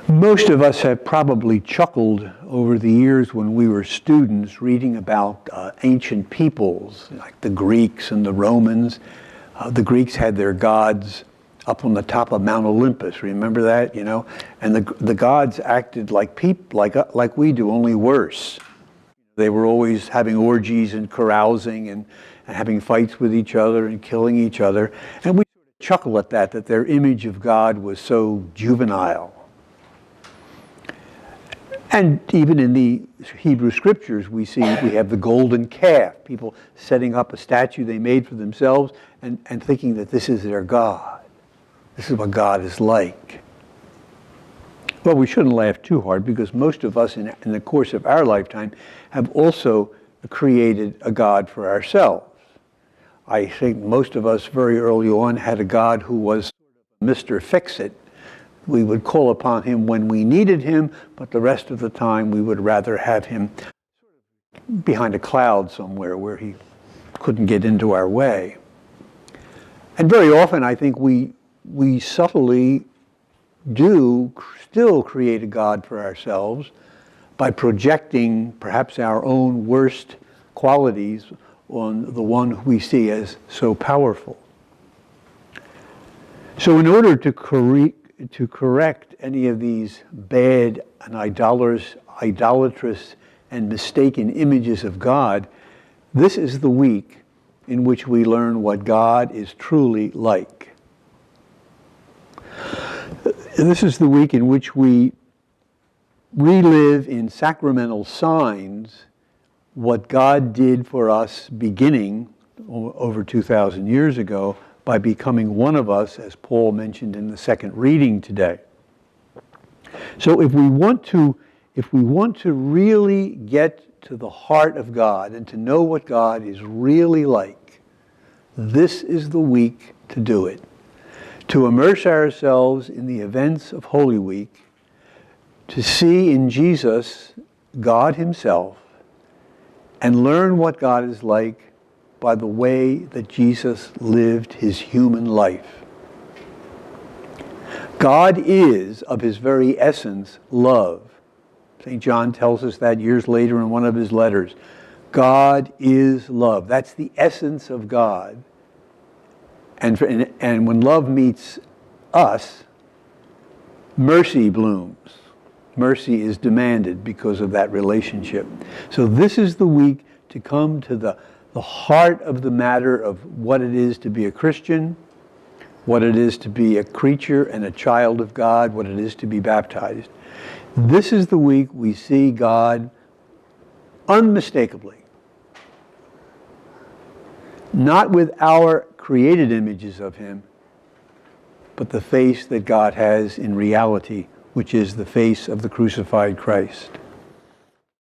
Most of us have probably chuckled over the years when we were students reading about ancient peoples like the Greeks and the Romans. The Greeks had their gods up on the top of Mount Olympus. Remember that, And the gods acted like like we do, only worse. They were always having orgies and carousing and having fights with each other and killing each other. And we sort of chuckle at that their image of God was so juvenile. And even in the Hebrew scriptures, we have the golden calf, people setting up a statue they made for themselves and thinking that this is their God. This is what God is like. Well, we shouldn't laugh too hard because most of us in the course of our lifetime have also created a God for ourselves. I think most of us very early on had a God who was Mr. Fix-It. We would call upon him when we needed him, but the rest of the time we would rather have him behind a cloud somewhere where he couldn't get into our way. And very often I think we subtly do still create a God for ourselves by projecting perhaps our own worst qualities on the one we see as so powerful. So in order to correct any of these bad and idolatrous and mistaken images of God, this is the week in which we learn what God is truly like. This is the week in which we relive in sacramental signs what God did for us beginning over 2,000 years ago by becoming one of us, as Paul mentioned in the second reading today. So if we want to really get to the heart of God and to know what God is really like, this is the week to do it. To immerse ourselves in the events of Holy Week, to see in Jesus God himself, and learn what God is like by the way that Jesus lived his human life. God is, of his very essence, love. St. John tells us that years later in one of his letters. God is love. That's the essence of God. And when love meets us, mercy blooms. Mercy is demanded because of that relationship. So this is the week to come to the heart of the matter of what it is to be a Christian, what it is to be a creature and a child of God, what it is to be baptized. This is the week we see God unmistakably. Not with our created images of him, but the face that God has in reality, which is the face of the crucified Christ.